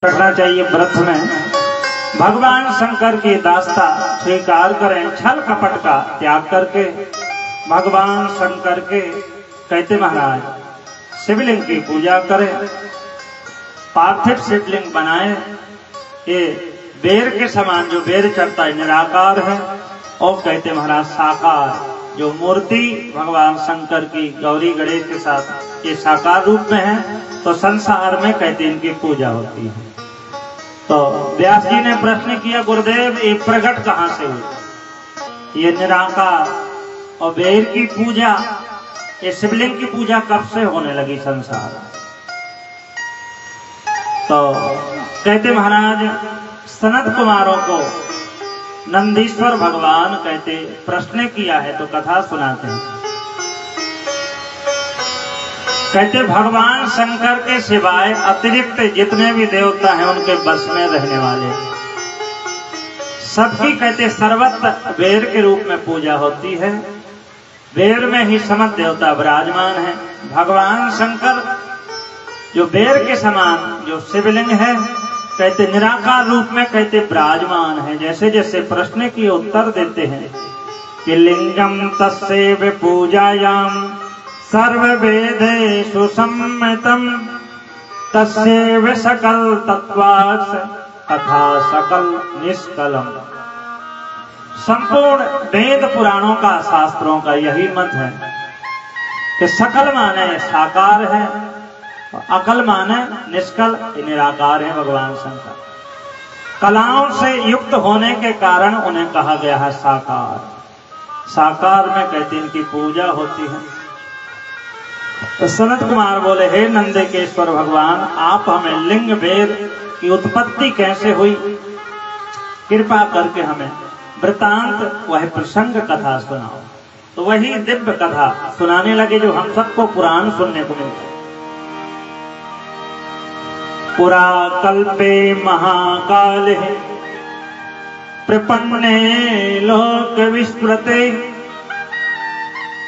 रखना चाहिए व्रत में। भगवान शंकर की दास्ता स्वीकार करें, छल कपट का त्याग करके भगवान शंकर के कहते महाराज शिवलिंग की पूजा करें, पार्थिव शिवलिंग बनाए। ये बेर के समान जो बेर चढ़ता है निराकार है, और कहते महाराज साकार जो मूर्ति भगवान शंकर की गौरी गणेश के साथ ये साकार रूप में है, तो संसार में कहते इनकी पूजा होती है। तो व्यास जी ने प्रश्न किया, गुरुदेव ये प्रकट कहां से हुई? ये निराकार और बेर की पूजा, ये शिवलिंग की पूजा कब से होने लगी संसार? तो कहते महाराज सनत कुमारों को नंदीश्वर भगवान कहते प्रश्न किया है, तो कथा सुनाते हैं। कहते भगवान शंकर के सिवाय अतिरिक्त जितने भी देवता हैं उनके बस में रहने वाले सबकी कहते सर्वत्र बेर के रूप में पूजा होती है। बेर में ही समस्त देवता विराजमान है। भगवान शंकर जो बेर के समान जो शिवलिंग है कहते निराकार रूप में कहते विराजमान है। जैसे जैसे प्रश्न की उत्तर देते हैं कि लिंगम तस्यैव पूजायाम सर्ववेदेषु सम्मितम तस्यैव सकल तत्त्वात् तथा सकल निष्कलम। संपूर्ण वेद पुराणों का शास्त्रों का यही मत है कि सकल माने साकार है, अकल माने निष्कल निराकार है। भगवान शंकर कलाओं से युक्त होने के कारण उन्हें कहा गया है साकार। साकार में कहते इनकी पूजा होती है। तो सनत कुमार बोले, हे नंदिकेश्वर भगवान, आप हमें लिंग वेद की उत्पत्ति कैसे हुई कृपा करके हमें वृतांत वह प्रसंग कथा सुनाओ। तो वही दिव्य कथा सुनाने लगे जो हम सबको पुराण सुनने को मिलते। पुरा कल्पे महाकाले प्रपन्ने लोक विस्मृते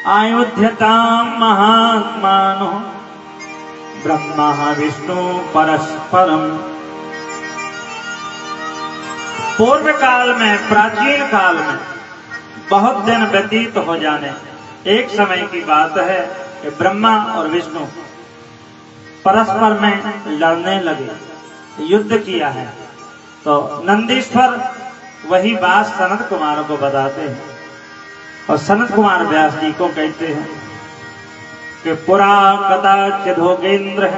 अयोध्यतां महात्मानो ब्रह्मा विष्णु परस्परम। पूर्व काल में प्राचीन काल में बहुत दिन व्यतीत हो जाने एक समय की बात है कि ब्रह्मा और विष्णु परस्पर में लड़ने लगे, युद्ध किया है। तो नंदीश्वर वही बात सनत कुमार को बताते हैं और सनत कुमार व्यास जी को कहते हैं कि पुरा कदाचित् योगेंद्र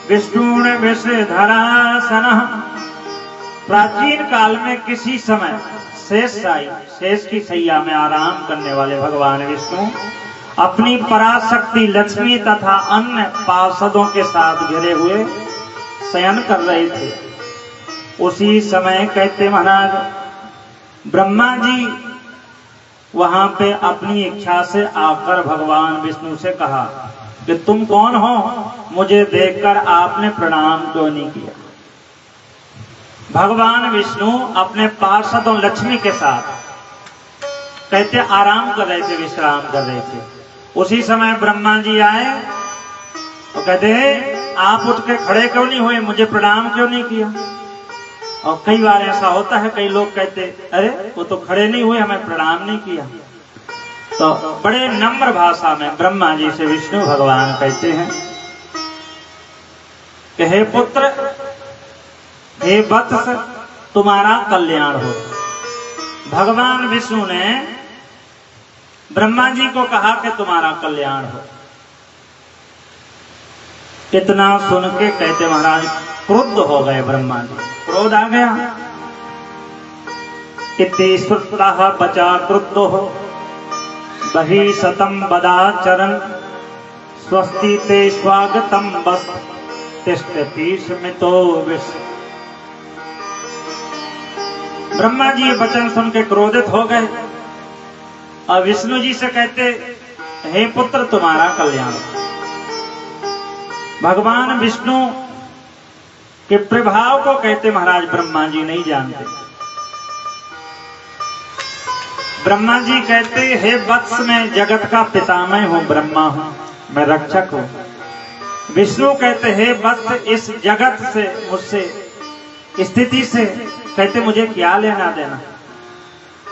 विष्णु विषधरासन। प्राचीन काल में किसी समय शेष की सैया में आराम करने वाले भगवान विष्णु अपनी पराशक्ति लक्ष्मी तथा अन्य पार्षदों के साथ घिरे हुए शयन कर रहे थे। उसी समय कहते महाराज ब्रह्मा जी वहां पे अपनी इच्छा से आकर भगवान विष्णु से कहा कि तुम कौन हो, मुझे देखकर आपने प्रणाम क्यों नहीं किया। भगवान विष्णु अपने पार्षदों लक्ष्मी के साथ कहते आराम कर रहे थे, विश्राम कर रहे थे। उसी समय ब्रह्मा जी आए तो कहते आप उठ के खड़े क्यों नहीं हुए, मुझे प्रणाम क्यों नहीं किया। और कई बार ऐसा होता है, कई लोग कहते अरे वो तो खड़े नहीं हुए, हमें प्रणाम नहीं किया। तो बड़े नम्र भाषा में ब्रह्मा जी से विष्णु भगवान कहते हैं कि हे पुत्र, हे वत्स, तुम्हारा कल्याण हो। भगवान विष्णु ने ब्रह्मा जी को कहा कि तुम्हारा कल्याण हो। इतना सुन के कहते महाराज क्रुद्ध हो गए ब्रह्मा जी, क्रोध आ गया। इति श्रुतः बचा क्रुद्धो बहि शतं बदाचरन् स्वस्ति ते स्वागतम बस तिष्ठति स्मितो विष। ब्रह्मा जी ये वचन सुन के क्रोधित हो गए और विष्णु जी से कहते हे पुत्र, तुम्हारा कल्याण। भगवान विष्णु के प्रभाव को कहते महाराज ब्रह्मा जी नहीं जानते। ब्रह्मा जी कहते हे वत्स, मैं जगत का पितामह हूं, ब्रह्मा हूं, मैं रक्षक हूं। विष्णु कहते हैं भक्त इस जगत से, मुझसे, स्थिति से, कहते मुझे क्या लेना देना,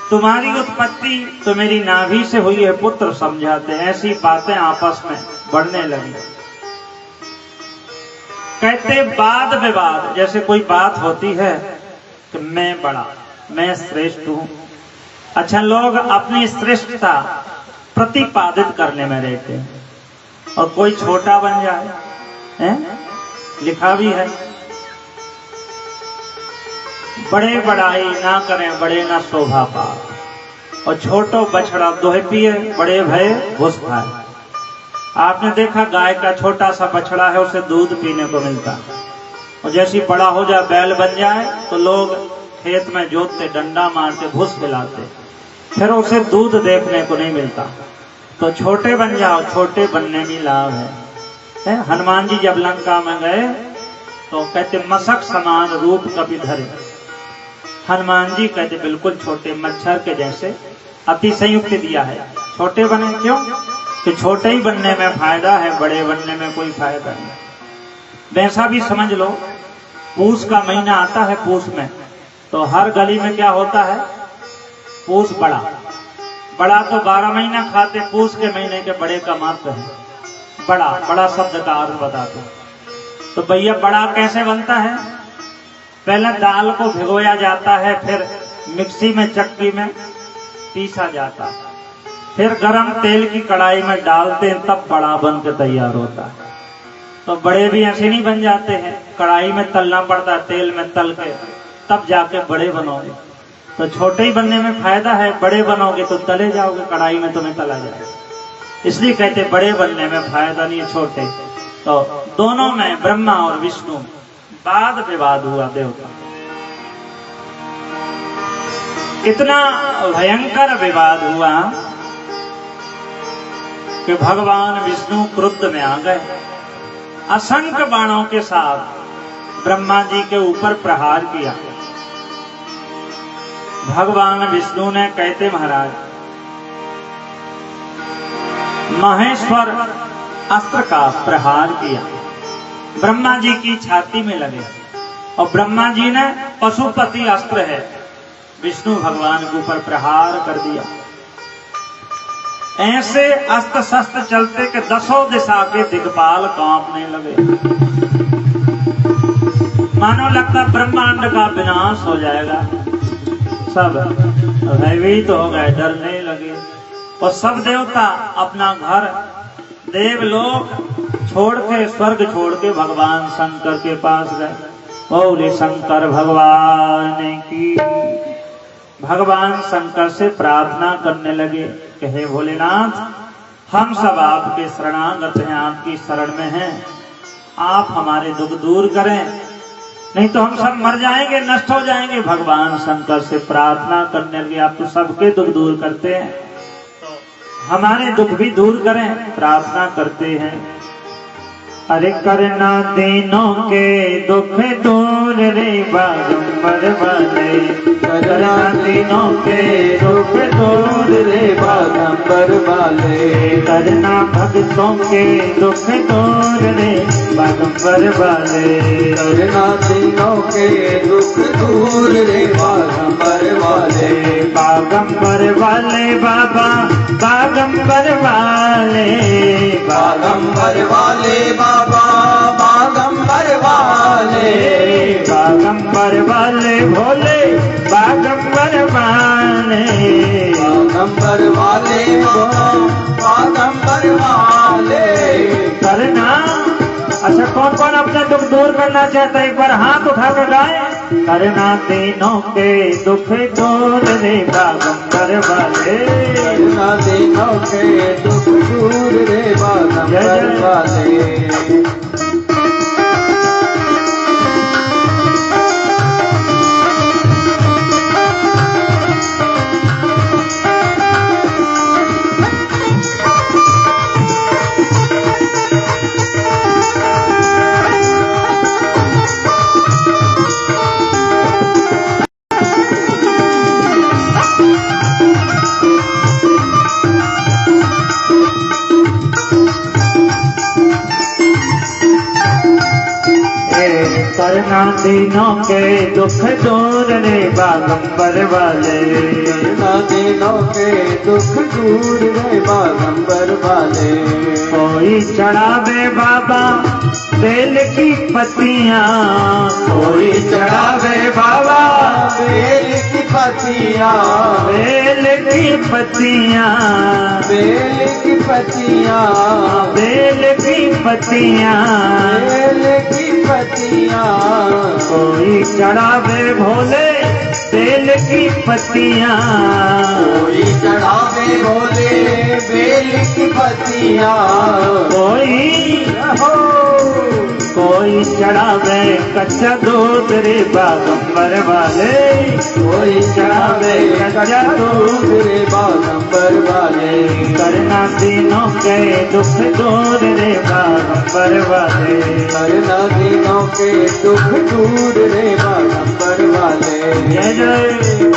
तुम्हारी उत्पत्ति तो मेरी नाभि से हुई है पुत्र समझाते हैं। ऐसी बातें आपस में बढ़ने लगी। कहते वाद विवाद, जैसे कोई बात होती है कि मैं बड़ा, मैं श्रेष्ठ हूं। अच्छा, लोग अपनी श्रेष्ठता प्रतिपादित करने में रहते हैं और कोई छोटा बन जाए, हैं? लिखा भी है, बड़े बड़ाई ना करें बड़े ना शोभा पाए, और छोटो बछड़ा दोहे पिए बड़े भय घुस खाए। आपने देखा गाय का छोटा सा बछड़ा है, उसे दूध पीने को मिलता है, और जैसी बड़ा हो जाए बैल बन जाए तो लोग खेत में जोतते, डंडा मारते, भूस खिलाते, फिर उसे दूध देखने को नहीं मिलता। तो छोटे बन जाओ, छोटे बनने में लाभ है। हनुमान जी जब लंका में गए तो कहते मशक समान रूप कभी धरे। हनुमान जी कहते बिल्कुल छोटे, मच्छर के जैसे, अति संयुक्त दिया है। छोटे बने क्यों? कि छोटे ही बनने में फायदा है, बड़े बनने में कोई फायदा नहीं। वैसा भी समझ लो, पूस का महीना आता है, पूस में तो हर गली में क्या होता है, पूस बड़ा। बड़ा तो 12 महीना खाते, पूस के महीने के बड़े का महत्व है। बड़ा, बड़ा शब्द का अर्थ बताते। तो भैया बड़ा कैसे बनता है? पहले दाल को भिगोया जाता है, फिर मिक्सी में, चक्की में पीसा जाता है, फिर गरम तेल की कढ़ाई में डालते हैं, तब बड़ा बन के तैयार होता है। तो बड़े भी ऐसे नहीं बन जाते हैं, कढ़ाई में तलना पड़ता है, तेल में तल के तब जाके बड़े बनोगे। तो छोटे ही बनने में फायदा है, बड़े बनोगे तो तले जाओगे, कढ़ाई में तुम्हें तला जाएगा। इसलिए कहते बड़े बनने में फायदा नहीं, छोटे। तो दोनों में, ब्रह्मा और विष्णु, वाद विवाद हुआ देवता। इतना भयंकर विवाद हुआ कि भगवान विष्णु क्रुद्ध में आ गए, असंख्य बाणों के साथ ब्रह्मा जी के ऊपर प्रहार किया। भगवान विष्णु ने कहते महाराज महेश्वर अस्त्र का प्रहार किया, ब्रह्मा जी की छाती में लगे, और ब्रह्मा जी ने पशुपति अस्त्र है, विष्णु भगवान के ऊपर प्रहार कर दिया। ऐसे अस्त्र शस्त्र चलते कि 10 दिशा के दिग्पाल कांपने लगे, मानो लगता ब्रह्मांड का विनाश हो जाएगा। सब भयभीत हो गए, डरने लगे, और सब देवता अपना घर, देवलोक छोड़ के, स्वर्ग छोड़ के भगवान शंकर के पास गए। बोले शंकर भगवान की। भगवान शंकर से प्रार्थना करने लगे कि हे भोलेनाथ, हम सब आपके शरणागत हैं, आपकी शरण में हैं, आप हमारे दुख दूर करें, नहीं तो हम सब मर जाएंगे, नष्ट हो जाएंगे। भगवान शंकर से प्रार्थना करने लगे, आप तो सबके दुख दूर करते हैं, तो हमारे दुख भी दूर करें, प्रार्थना करते हैं। अरे करना तीनों के दुख दूर रे बागंबर वाले, करना तीनों के दुख दूर रे बागंबर वाले, करना भक्तों के दुख दूर रे बागंबर वाले, करना तीनों के दुख दूर रे बागंबर वाले, बागंबर वाले बाबा, बागंबर वाले, बागंबर वाले बाबा, बागंबर वाले, बागंबर वाले भोले, बागंबर वाले, बागंबर वाले बागंबर वाले। करना, अच्छा कौन कौन अपना दुख दूर करना चाहता है, एक बार हाथ उठा कर गाए। करना तीनों के दुख दूर रे बागंबर वाले, करना तीनों के दुख दूर रे बागंबर वाले। करना दीनों के दुख दूर रे बागंबर वाले, करना दीनों के दुख दूर रे बागंबर वाले। कोई चढ़ावे बाबा बेल की पत्तियां, कोई चढ़ावे बाबा बेल की पत्तियां, बेल की पत्तियां, बेल की पत्तियां, बेल की पत्तियां, बेल की पत्तियां। कोई चढ़ावे भोले बेल की पत्तियां, कोई चढ़ावे भोले बेल की पत्तियां, कोई कोई चढ़ावे कच्चा दूध रे बागंबर वाले, कोई चढ़ावे कच्चा दूध रे बागंबर वाले। करना दीनों के दुख दूर रे बागंबर वाले, करना दीनों के दुख दूर रे बागंबर वाले। जय जय।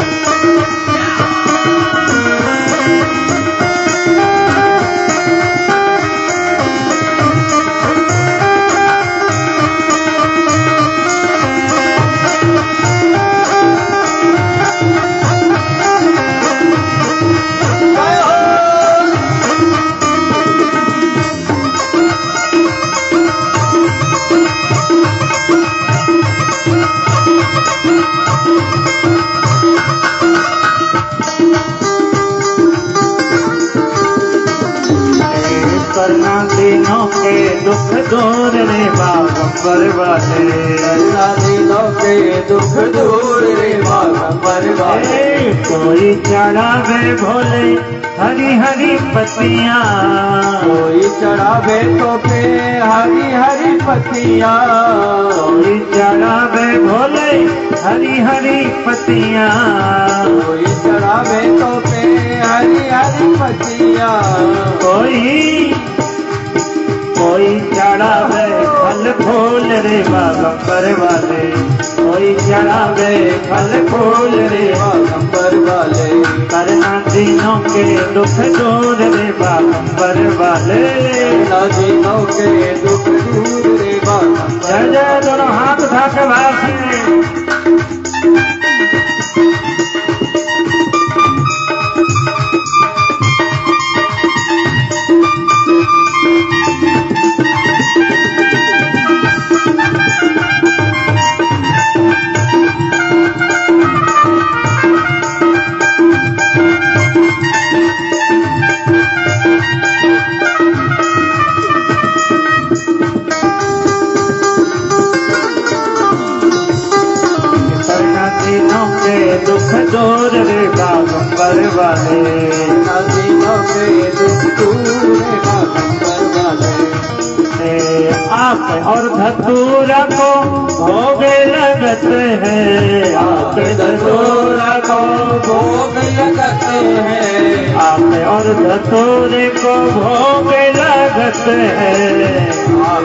करना दीनों के दुख दूर रे बागंबर वाले, करना दीनों के दुख दूर रे बागंबर वाले। कोई चढ़ावे भोले हरी हरी पत्तियां, कोई चढ़ावे तो पे हरी हरी पत्तियां, कोई चढ़ावे भोले हरी हरी पत्तियां, कोई चढ़ावे तो पे हरी हरी पत्तियां। कोई चढ़ावे फल फूल रे बागंबर वाले, कोई चढ़ावे फल फूल रे बागंबर वाले। करना दीनों के दुख दूर रे बागंबर वाले, करना दीनों के दुख दूर रे बागंबर। जय जय। दोनों हाथ उठा के भाषण दुख दूर रे बागंबर वाले, दीनों के दुख दूर रे बागंबर वाले। आँख और धतूरा को भोग लगत है, आँख धतूरा को भोग लगते हैं, आँख और धतूरे को भोग लगत है,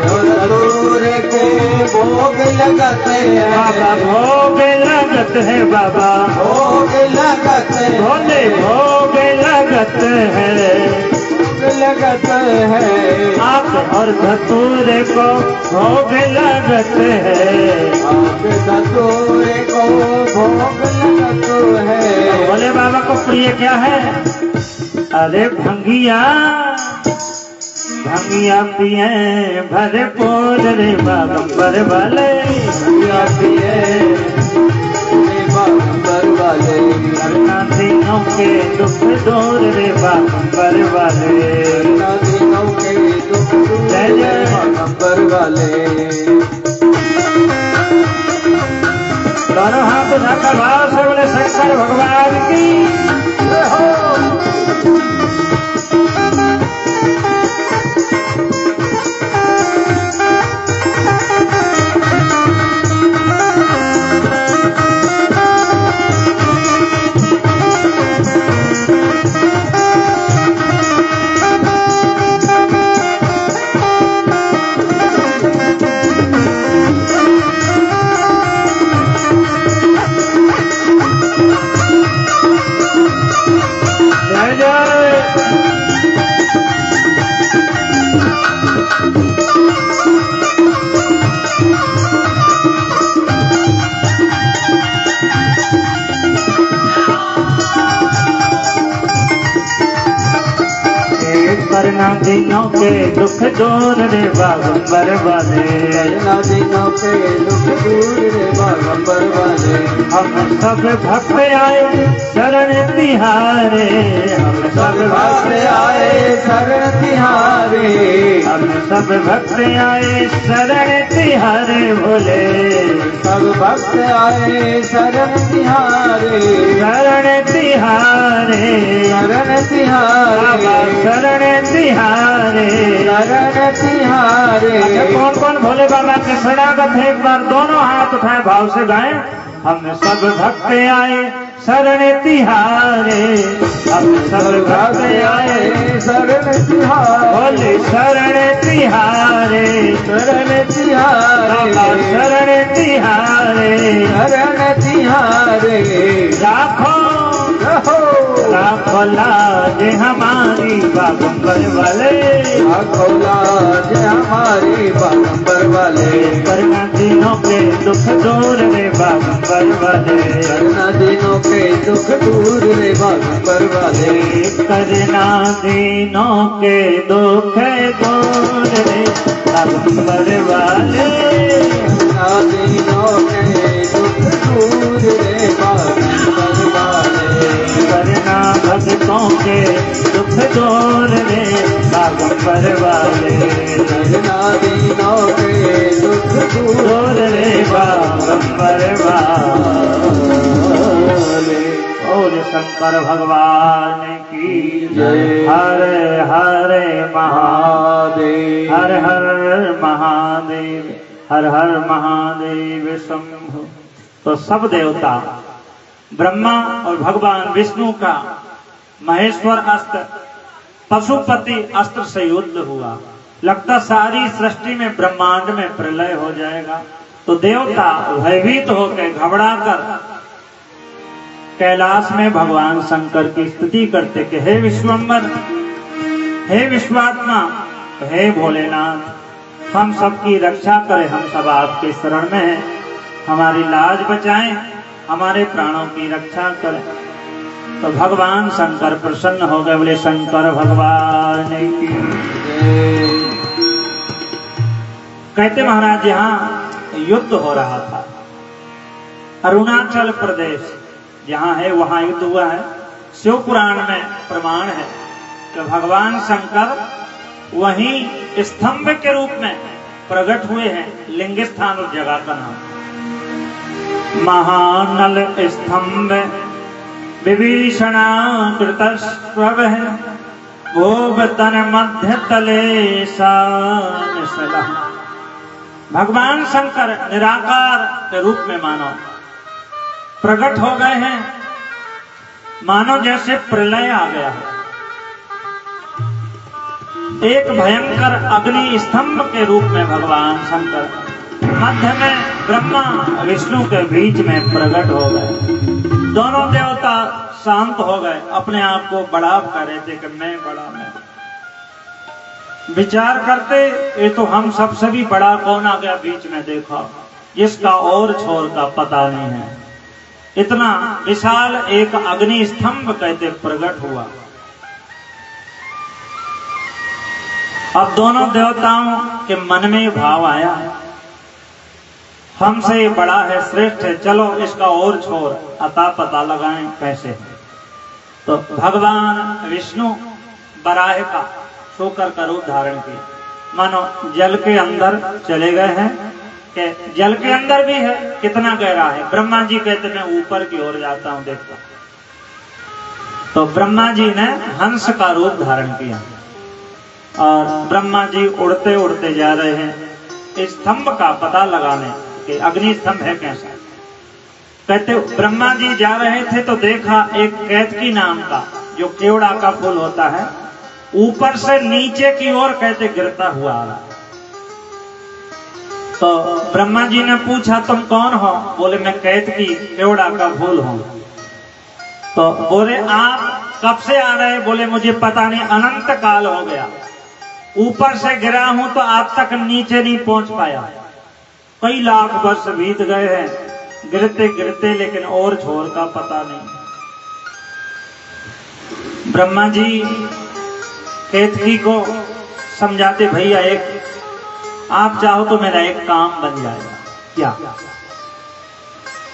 धतूरे को भोग लगते हैं। बाबा भोग लगत है, बाबा भोग लगते भोले भोग लगत है, लगत है। आँख और धतूरे को भोग लगत है, आँख धतूरे को भोग लगत है। भोले बाबा को प्रिय क्या है? अरे भंगिया भंगिया पिए भरपूर रे बागंबर वाले, भंगिया पिए बागंबर वाले। करना दीनों के दुख दूर रे बागंबर वाले, करना दीनों के दुख दूर रे बागंबर वाले। दोनों हाथ उठाकर भाव से बोले शंकर भगवान की जय हो। जय जय। दिनों के दुख दूर रे बागंबर वाले, करना दिनों के दुख दूर रे बागंबर वाले। हम सब भक्त आए शरण तिहारे, हम सब भक्त आए शरण तिहारे, हम सब भक्त आए शरण तिहारे भोले, सब भक्त आए शरण तिहारे, शरण तिहारे, शरण बाबा तिहारे, शरण तिहारे। शरण तिहारे। अच्छा, कौन कौन भोले बाबा के शरणागत है? एक बार दोनों हाथ उठाए भाव से गाएं। हम सब भक्त आए शरण तिहारे, हम सब भक्त आए शरण तिहारे, बोले शरण तिहारे, शरण बाबा तिहारे, शरण तिहारे। शरण तिहारे। लाखों रहो लाखों लाज हमारी बागंबर वाले, लाज हमारे बागंबर वाले, करना दिनों के दुख दूर रे बागंबर वाले, करना दिनों के दुख दूर रे बागंबर वाले, करना दिनों के दुख दूर रे बागंबर वाले, करना दिनों के दुख दूर रे बागंबर वाले, करना भक्तों के दुख दूर रे बागंबर वाले, करना दिनों के दुख दूर दूर रे बागंबर वाले। और शंकर भगवान की जय। हरे हरे महादेव, हर हर महादेव, हर हर महादेव शंभु। तो सब देवता ब्रह्मा और भगवान विष्णु का महेश्वर अस्त्र पशुपति अस्त्र से युद्ध हुआ। लगता सारी सृष्टि में ब्रह्मांड में प्रलय हो जाएगा। तो देवता भयभीत होकर घबराकर कैलाश में भगवान शंकर की स्तुति करते कि हे विश्वम्बर, हे विश्वात्मा, हे भोलेनाथ, हम सबकी रक्षा करें, हम सब आपके शरण में हैं, हमारी लाज बचाएं, हमारे प्राणों की रक्षा करें। तो भगवान शंकर प्रसन्न हो गए, बोले शंकर भगवान की। कहते महाराज यहाँ युद्ध हो रहा था, अरुणाचल प्रदेश जहाँ है वहां युद्ध हुआ है। शिव पुराण में प्रमाण है कि भगवान शंकर वहीं स्तंभ के रूप में प्रकट हुए हैं। लिंग स्थान उस जगह का नाम महानल स्तंभ विभीषणाकृतस्वः भोगतन मध्य तले सान सलह। भगवान शंकर निराकार के रूप में मानो प्रकट हो गए हैं, मानो जैसे प्रलय आ गया है। एक भयंकर अग्नि स्तंभ के रूप में भगवान शंकर मध्य में ब्रह्मा विष्णु के बीच में प्रकट हो गए। दोनों देवता शांत हो गए, अपने आप को बड़ा कर रहे थे कि मैं बड़ा, मैं विचार करते ये तो हम सबसे भी बड़ा कौन आ गया बीच में, देखो जिसका और छोर का पता नहीं है। इतना विशाल एक अग्नि स्तंभ कहते प्रकट हुआ। अब दोनों देवताओं के मन में भाव आया, हमसे ये बड़ा है, श्रेष्ठ है, चलो इसका और छोर अता पता लगाएं कैसे। तो भगवान विष्णु बराह का शोकर का रूप धारण किया, मानो जल के अंदर चले गए हैं कि जल के अंदर भी है, कितना गहरा है। ब्रह्मा जी कहते मैं ऊपर की ओर जाता हूं देखता। तो ब्रह्मा जी ने हंस का रूप धारण किया और ब्रह्मा जी उड़ते उड़ते जा रहे हैं इस स्तंभ का पता लगाने कि अग्नि स्तंभ है कैसा। कहते ब्रह्मा जी जा रहे थे तो देखा एक कैतकी नाम का जो केवड़ा का फूल होता है ऊपर से नीचे की ओर कहते गिरता हुआ आ रहा। तो ब्रह्मा जी ने पूछा तुम कौन हो? बोले मैं कैतकी केवड़ा का फूल हूं। तो बोले आप कब से आ रहे? बोले मुझे पता नहीं, अनंत काल हो गया, ऊपर से गिरा हूं तो आप तक नीचे नहीं पहुंच पाया, कई लाख वर्ष बीत गए हैं गिरते गिरते, लेकिन और छोर का पता नहीं। ब्रह्मा जी केतकी को समझाते, भैया एक आप चाहो तो मेरा एक काम बन जाएगा। क्या?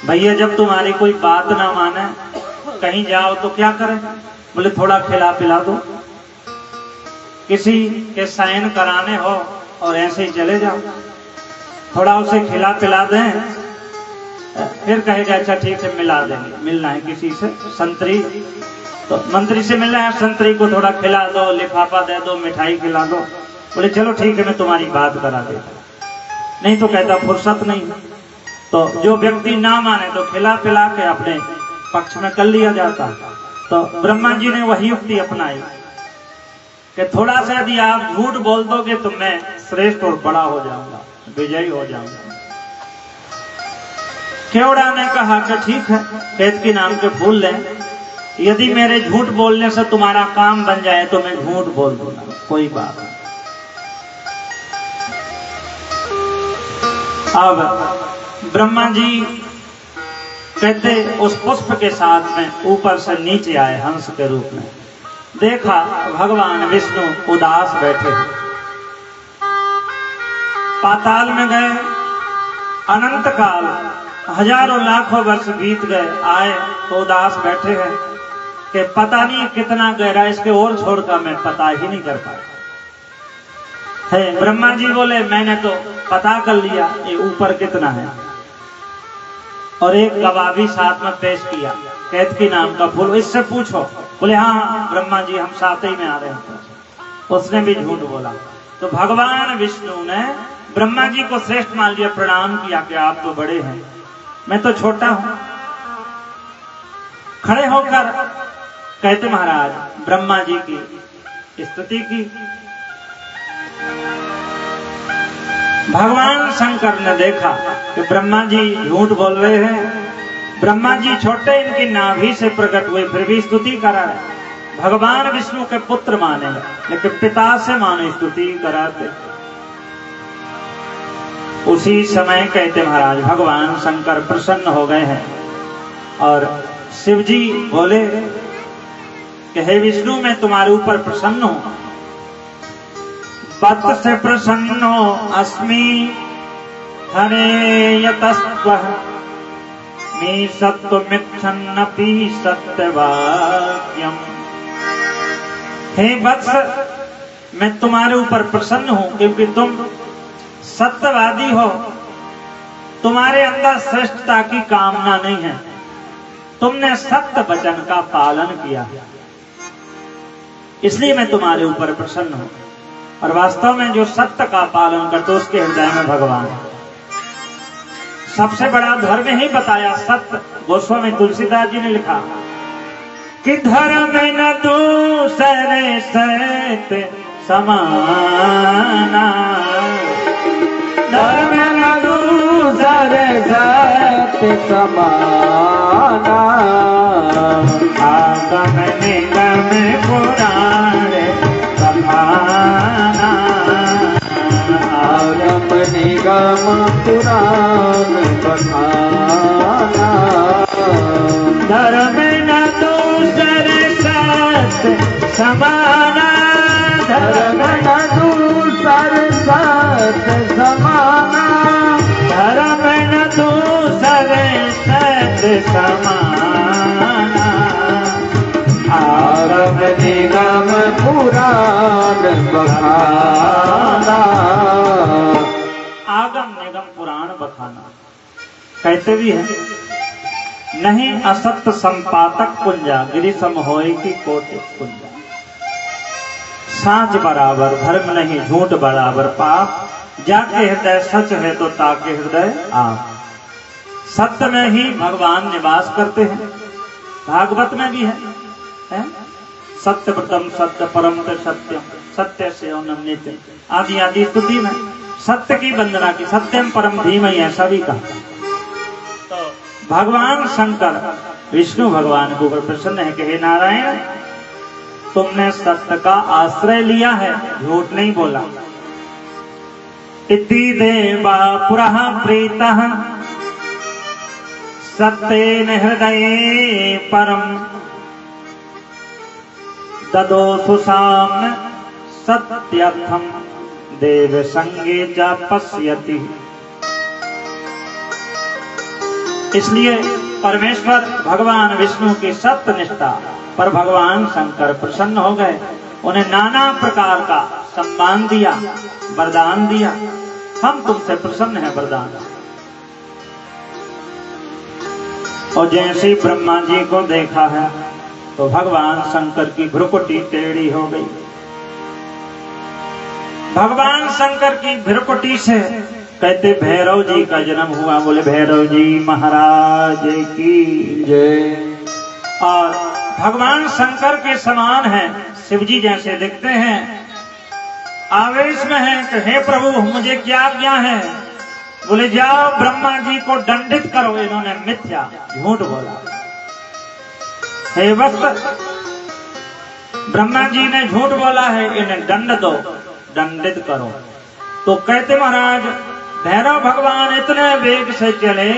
भैया जब तुम्हारी कोई बात ना माने, कहीं जाओ तो क्या करें? बोले थोड़ा खिला पिला दो, किसी के साइन कराने हो और ऐसे ही चले जाओ, थोड़ा उसे खिला पिला दें, फिर कहेगा अच्छा ठीक है मिला देंगे। मिलना है किसी से, संतरी तो मंत्री से मिलना है, संतरी को थोड़ा खिला दो, लिफाफा दे दो, मिठाई खिला दो। बोले चलो ठीक है मैं तुम्हारी बात करा देता। नहीं तो कहता फुर्सत नहीं। तो जो व्यक्ति ना माने तो खिला पिला के अपने पक्ष में कर लिया जाता। तो ब्रह्मा जी ने वही युक्ति अपनाई कि थोड़ा सा यदि आप झूठ बोल दोगे तो मैं श्रेष्ठ और बड़ा हो जाऊंगा, विजयी हो जाऊंगा। केवड़ा ने कहा कि ठीक है, केतकी नाम के फूल लें, यदि मेरे झूठ बोलने से तुम्हारा काम बन जाए तो मैं झूठ बोल दूंगा, कोई बात नहीं। अब ब्रह्मा जी कहते उस पुष्प के साथ में ऊपर से नीचे आए हंस के रूप में। देखा भगवान विष्णु उदास बैठे हैं। पाताल में गए, अनंत काल हजारों लाखों वर्ष बीत गए, आए तो उदास बैठे हैं कि पता नहीं कितना गहरा इसके और छोड़कर मैं पता ही नहीं कर पाया है। ब्रह्मा जी बोले मैंने तो पता कर लिया ये ऊपर कितना है, और एक गवाह भी साथ में पेश किया, केतकी नाम का फूल, इससे पूछो। बोले हाँ ब्रह्मा जी हम साथ ही में आ रहे हैं। उसने भी झूठ बोला। तो भगवान विष्णु ने ब्रह्मा जी को श्रेष्ठ मान लिया, प्रणाम किया कि आप तो बड़े हैं, मैं तो छोटा हूं। खड़े होकर कहते महाराज ब्रह्मा जी की स्तुति की। भगवान शंकर ने देखा कि ब्रह्मा जी झूठ बोल रहे हैं, ब्रह्मा जी छोटे इनकी नाभि से प्रकट हुए फिर भी स्तुति करा। भगवान विष्णु के पुत्र माने लेकिन पिता से मानो स्तुति कराते। उसी समय कहते महाराज भगवान शंकर प्रसन्न हो गए हैं और शिव जी बोले कि हे विष्णु मैं तुम्हारे ऊपर प्रसन्न हूं। पत से प्रसन्नो अस्मि हरे यतस्त्वः मे सत्वमिच्छन्नपि सत्यवाक्यम्। हे वत्स मैं तुम्हारे ऊपर प्रसन्न हूं क्योंकि तुम सत्यवादी हो, तुम्हारे अंदर श्रेष्ठता की कामना नहीं है, तुमने सत्य वचन का पालन किया, इसलिए मैं तुम्हारे ऊपर प्रसन्न हूं। और वास्तव में जो सत्य का पालन करते उसके हृदय में भगवान है। सबसे बड़ा धर्म ही बताया सत्य। गोस्वामी तुलसीदास जी ने लिखा कि धर्म न दूसरे सत्य समाना, धर्म न दूसरे सत्य समाना, आगम निगम पुराण बखाना, आगम निगम पुराण बखाना। धर्म न दूसरे सत्य समाना, धर्म न दूसरे सत्य समाना, धर्म न दूसरे सत्य समाना, आगम निगम पुराण बखाना। आगम निगम पुराण बखाना। कहते भी हैं नहीं असत्य संपातक कुंजा, गिरि सम होय की कोटि कुंजा। साच बराबर धर्म नहीं, झूठ बराबर पाप, जाके हृदय सच है तो ताके हृदय आप। सत्य में ही भगवान निवास करते हैं। भागवत में भी है सत्य व्रतम सत्य परम सत्यम सत्य से नित्य आदि आदि स्तुति में सत्य की वंदना की, सत्यम परम धीमहि ऐसा भी कहा। तो भगवान शंकर विष्णु भगवान के ऊपर प्रसन्न है कि हे नारायण तुमने सत्य का आश्रय लिया है, झूठ नहीं बोला। इति देवा पुरः प्रीतः सत्येन हृदये परम ददो सुसाम्य सत्यर्थम देव संगे च पश्यति। इसलिए परमेश्वर भगवान विष्णु की सत्यनिष्ठा पर भगवान शंकर प्रसन्न हो गए, उन्हें नाना प्रकार का सम्मान दिया, वरदान दिया। हम तुमसे प्रसन्न हैं वरदान। और जैसे ही ब्रह्मा जी को देखा है तो भगवान शंकर की भ्रुकुटी टेढ़ी हो गई। भगवान शंकर की भ्रुकुटी से कहते भैरव जी का जन्म हुआ। बोले भैरव जी महाराज की जय। और भगवान शंकर के समान हैं, शिव जी जैसे दिखते हैं, आवेश में हैं कि हे प्रभु मुझे क्या आज्ञा है। बोले जाओ ब्रह्मा जी को दंडित करो, इन्होंने मिथ्या झूठ बोला। हे वक्त ब्रह्मा जी ने झूठ बोला है, इन्हें दंड दो, दंडित करो। तो कहते महाराज भैरव भगवान इतने वेग से चले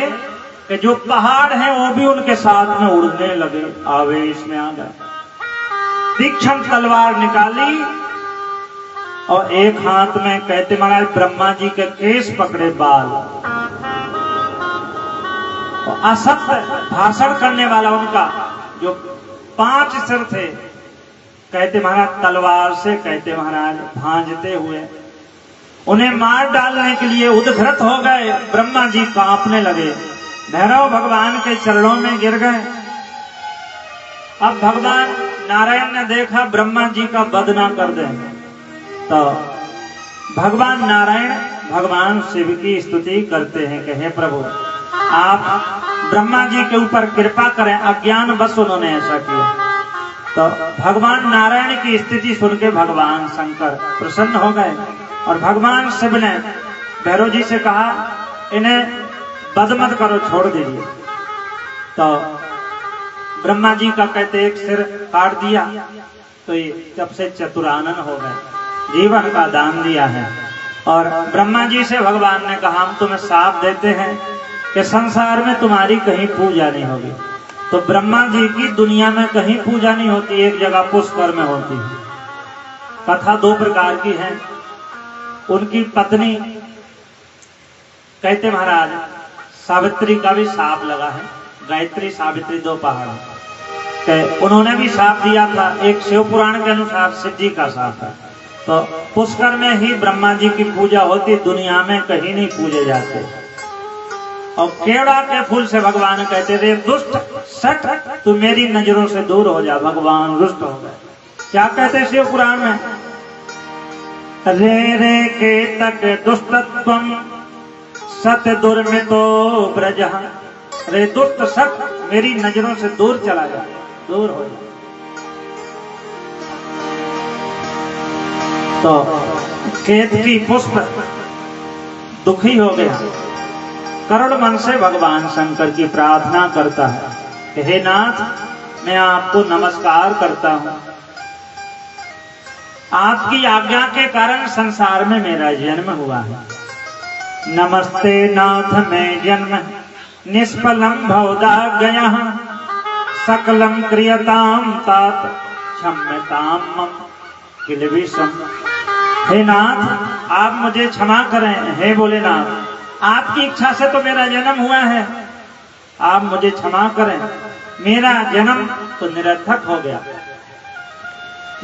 कि जो पहाड़ हैं वो भी उनके साथ में उड़ने लगे, आवेश में आ गए। तीक्ष्ण तलवार निकाली और एक हाथ में कहते महाराज ब्रह्मा जी के केस पकड़े, बाल। और असत्य भाषण करने वाला उनका जो 5 सिर थे, कहते महाराज तलवार से कहते महाराज भांजते हुए उन्हें मार डालने के लिए उद्घृत हो गए। ब्रह्मा जी कांपने लगे, भैरव भगवान के चरणों में गिर गए। अब भगवान नारायण ने देखा ब्रह्मा जी का वध ना कर दें, तो भगवान नारायण भगवान शिव की स्तुति करते हैं कि हे प्रभु आप ब्रह्मा जी के ऊपर कृपा करें, अज्ञान बस उन्होंने ऐसा किया। तो भगवान नारायण की स्थिति सुन के भगवान शंकर प्रसन्न हो गए और भगवान शिव ने भैरव जी से कहा इन्हें वध मत करो, छोड़ दीजिए। तो ब्रह्मा जी का कहते एक सिर काट दिया, तो ये जब से चतुरानन हो गए, जीवन का दान दिया है। और ब्रह्मा जी से भगवान ने कहा हम तुम्हें शाप देते हैं कि संसार में तुम्हारी कहीं पूजा नहीं होगी। तो ब्रह्मा जी की दुनिया में कहीं पूजा नहीं होती, एक जगह पुष्कर में होती है। कथा 2 प्रकार की है। उनकी पत्नी कहते महाराज सावित्री का भी शाप लगा है, गायत्री सावित्री 2 पहाड़। उन्होंने भी शाप दिया था, एक शिव पुराण के अनुसार शिव जी का शाप है। तो पुष्कर में ही ब्रह्मा जी की पूजा होती, दुनिया में कहीं नहीं पूजे जाते। और केवड़ा के फूल से भगवान कहते रे दुष्ट सट, तू मेरी नजरों से दूर हो जा। भगवान रुष्ट हो गए। क्या कहते शिव पुराण में, रे रे के तक दुष्टत्वम सत्य दुर्मितो ब्रज। रे दुष्ट सट, मेरी नजरों से दूर चला जा, दूर हो जा। तो केतकी पुष्प दुखी हो गया, करुण मन से भगवान शंकर की प्रार्थना करता है कि हे नाथ मैं आपको नमस्कार करता हूं, आपकी आज्ञा के कारण संसार में मेरा जन्म हुआ है। नमस्ते नाथ मैं जन्म निष्फलम भवदा गया, सकलम क्रियताम तात क्षम्यताम मम किलविषम। हे नाथ आप मुझे क्षमा करें, हे भोलेनाथ आपकी इच्छा से तो मेरा जन्म हुआ है, आप मुझे क्षमा करें, मेरा जन्म तो निरर्थक हो गया।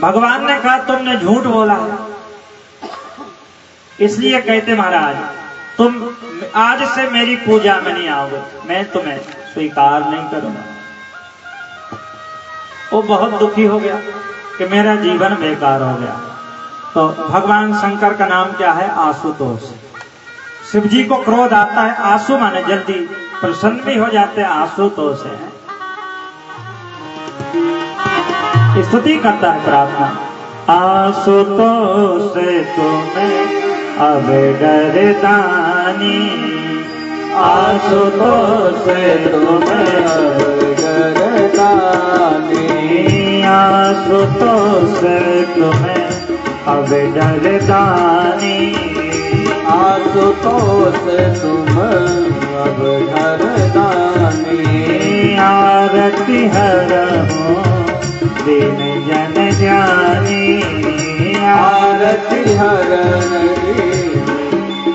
भगवान ने कहा तुमने झूठ बोला, इसलिए कहते महाराज तुम आज से मेरी पूजा में नहीं आओगे, मैं तुम्हें स्वीकार नहीं करूंगा। वो बहुत दुखी हो गया कि मेरा जीवन बेकार हो गया। तो भगवान शंकर का नाम क्या है, आशुतोष। शिव जी को क्रोध आता है, आंसू माने जल्दी प्रसन्न भी हो जाते हैं, आशुतोष है। स्तुति करता है, प्रार्थना। आशुतोष तुम्हें अब डरदानी, आशुतोष तुम्हें अब डरदानी, आशुतोष तुम्हें अब डरदानी, आशुतोष तुम अब डरदानी। आरती हर हो दिन जन जानी, आरती हरण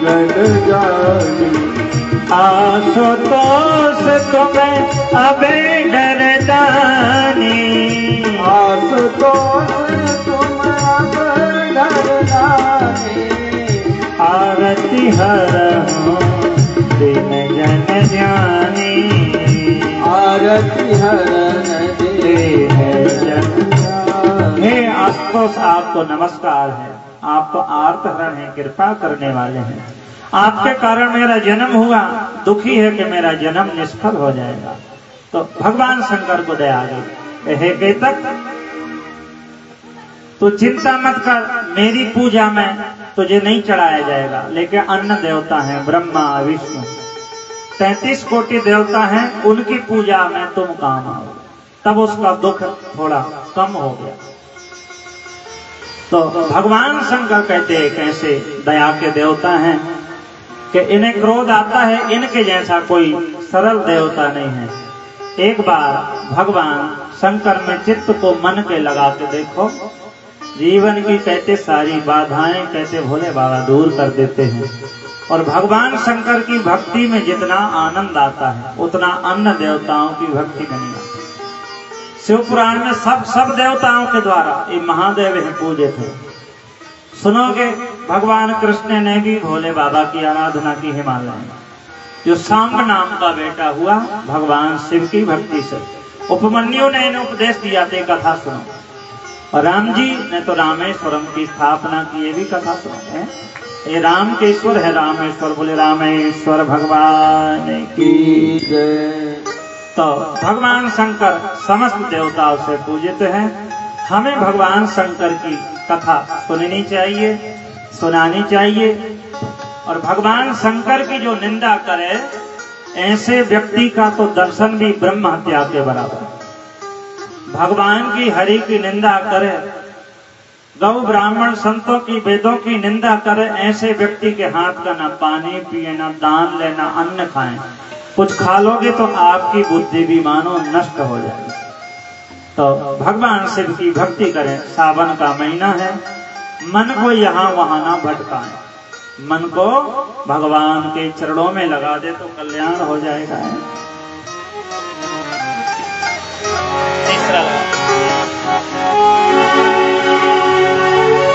गण जानी। आशुतोष तुम्हें अबे डरदानी। आशुतोष तुम अब डरदानी। आरती हरहु दिन जन जानी। आरती हरण दीन जन जानी। हे आशुतोष, आपको नमस्कार है। आप तो आर्त हरण हैं, कृपा करने वाले हैं। आपके कारण मेरा जन्म हुआ, दुखी है कि मेरा जन्म निष्फल हो जाएगा। तो भगवान शंकर को दया आ गई। हे केतक, तो चिंता मत कर, मेरी पूजा में तुझे नहीं चढ़ाया जाएगा, लेकिन अन्य देवता हैं ब्रह्मा विष्णु, 33 कोटि देवता हैं, उनकी पूजा में तुम काम आओ। तब उसका दुख थोड़ा कम हो गया। तो भगवान शंकर कहते हैं कैसे दया के देवता हैं कि इन्हें क्रोध आता है, इनके जैसा कोई सरल देवता नहीं है। एक बार भगवान शंकर में चित्त को मन के लगा के देखो, जीवन की कहते सारी बाधाएं कहते भोले बाबा दूर कर देते हैं। और भगवान शंकर की भक्ति में जितना आनंद आता है उतना अन्य देवताओं की भक्ति नहीं आती। शिव पुराण में सब देवताओं के द्वारा ये महादेव हैं पूजित हैं। सुनोगे भगवान कृष्ण ने भी भोले बाबा की आराधना की हिमालय में। जो सांब नाम का बेटा हुआ भगवान शिव की भक्ति से, उपमन्यु ने इन्हें उपदेश दिया थे, कथा सुनो। और राम जी ने तो रामेश्वरम की स्थापना की, ये भी कथा सुनो है। ये राम के ईश्वर है, रामेश्वर, बोले रामेश्वर भगवान की जय। तो भगवान शंकर समस्त देवताओं से पूजित हैं। हमें भगवान शंकर की कथा सुननी चाहिए, सुनानी चाहिए। और भगवान शंकर की जो निंदा करे ऐसे व्यक्ति का तो दर्शन भी ब्रह्म हत्या के बराबर। भगवान की हरि की निंदा करे, गौ ब्राह्मण संतों की वेदों की निंदा करे, ऐसे व्यक्ति के हाथ का ना पानी पिए, ना दान ले, ना अन्न खाएं। कुछ खा लोगे तो आपकी बुद्धि भी मानो नष्ट हो जाएगी। तो भगवान शिव की भक्ति करें। सावन का महीना है, मन को यहाँ वहां ना भटकाएं, मन को भगवान के चरणों में लगा दे तो कल्याण हो जाएगा।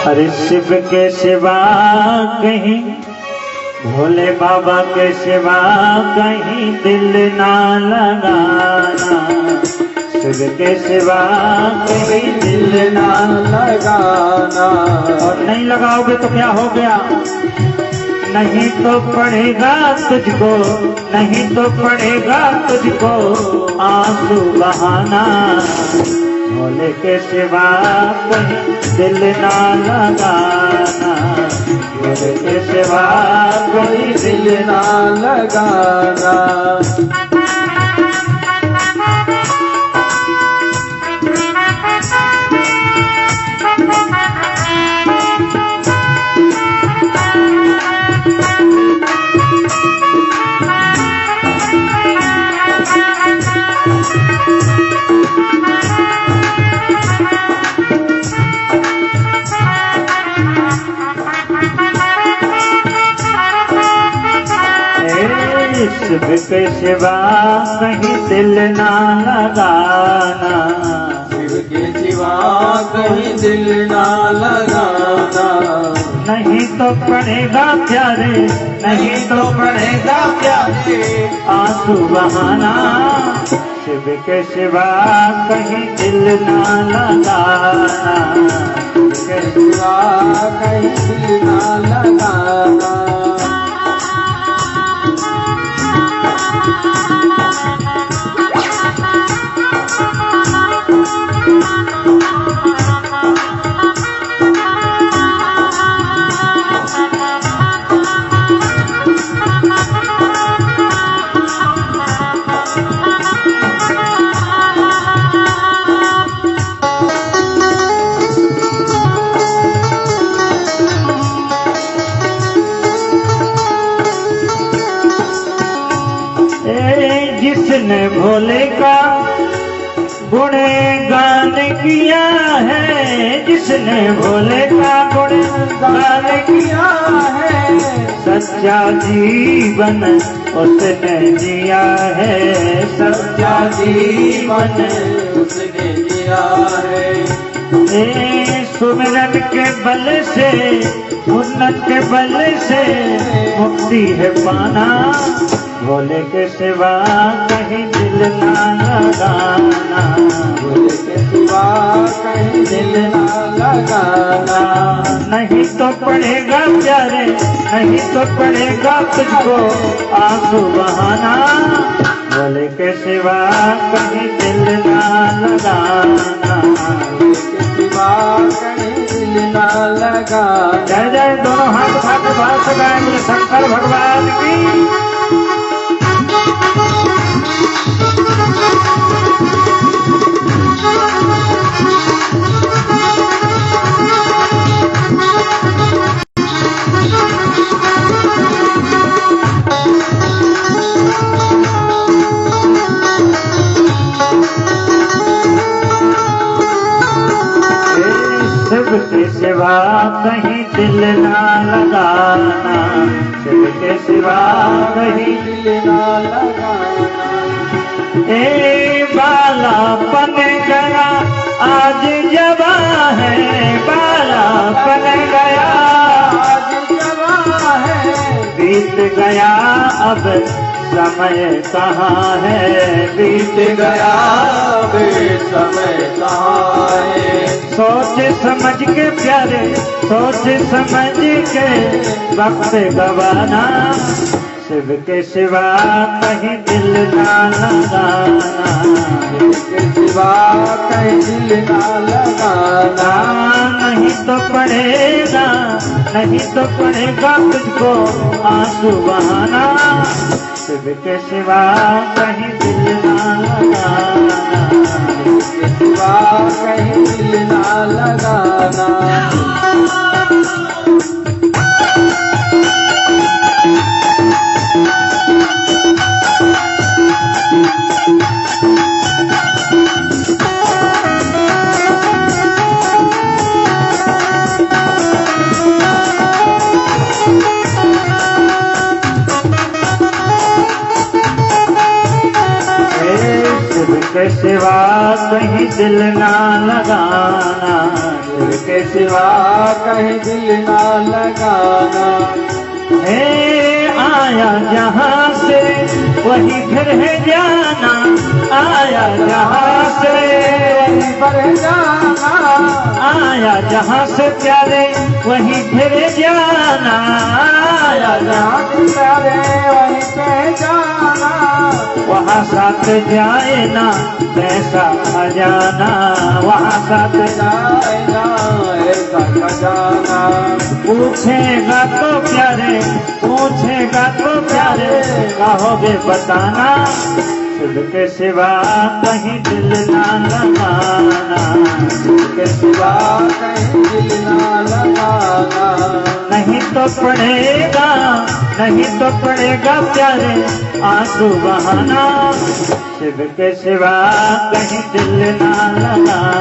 अरे शिव के सिवा कहीं, भोले बाबा के सिवा कहीं दिल ना लगाना। शिव के सिवा कहीं दिल ना लगाना। और नहीं लगाओगे तो क्या हो गया? नहीं तो पड़ेगा तुझको, नहीं तो पड़ेगा तुझको आंसू बहाना। भोले के सिवा कहीं दिल ना लगाना। भोले के सिवा कोई दिल ना लगाना। शिव के सिवा कहीं दिल ना लगाना। शिव के सिवा कहीं दिल ना लगाना। नहीं तो पड़ेगा प्यारे, नहीं तो पड़ेगा प्यारे आंसू बहाना। शिव के सिवा कहीं दिल ना लगाना। शिव के सिवा कहीं दिल ना लगाना। जिसने भोले का गुण गान किया है जिसने भोले का गुणगान किया है, सच्चा जीवन उसने जिया है, सच्चा जीवन उसने जिया है। सुमिरन के बल से, उन्नत के बल से मुक्ति है पाना, भोले के सिवा कहीं दिल ना लगाना, भोले के सिवा कहीं दिल ना लगाना। नहीं तो पड़ेगा प्यारे, नहीं तो पड़ेगा तुझको आंसू बहाना, भोले के सिवा कहीं दिल ना लगाना, भोले के सिवा कहीं दिल ना लगाना। जय जय दोनों हाथ उठा के बात गाएंगे शंकर भगवान की। शिव के सिवा कहीं दिल ना लगाना, शिव के सिवा कहीं दिल ना लगाना। बालापन गया आज जवा है, बालापन गया आज जवा है, बीत गया अब समय कहाँ है, बीत गया बे समय कहाँ है। सोच समझ के प्यारे, सोच समझ के वक्त गवाना, शिव के सिवा कहीं दिल ना लगाना, शिव के सिवा कहीं दिल ना लगाना। नहीं तो पड़ेगा, नहीं तो पड़ेगा तुझको आंसू बहाना, शिव के सिवा कहीं दिल ना लगाना, शिव के सिवा कहीं दिल ना लगाना। शिव के सिवा कहीं दिल ना लगाना, शिव के सिवा कहीं दिल ना लगाना। आया जहाँ से वही फिर है जाना, आया जहाँ से वहीं पर जाना, आया जहाँ से प्यारे वही फिर जाना, आया जहाँ से प्यारे वहीं पे जाना। वहाँ साथ जाए ना कैसा खजाना, वहाँ साथ जाएगा ऐसा खजाना। पूछेगा तो प्यारे, पूछेगा तो प्यारे कहोगे बताना, शिव के सिवा कहीं दिल ना लगाना, शिव के सिवा कहीं दिल ना लगाना। नहीं तो पड़ेगा, नहीं तो पड़ेगा प्यारे आंसू बहाना, शिव के सिवा कहीं दिल ना लगाना,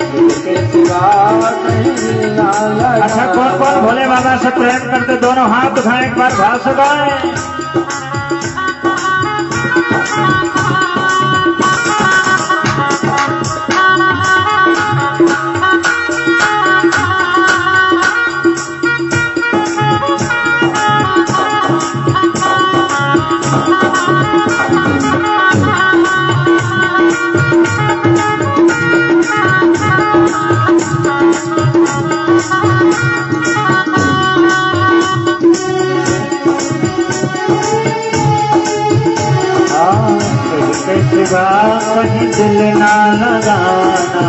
शिव के सिवा कहीं दिल ना लगाना। अच्छा कौन कौन भोले बाबा से प्रेम करते दोनों हाथ उठाएं एक बार भाव से गाएं। सिवा कहीं दिल ना लगाना,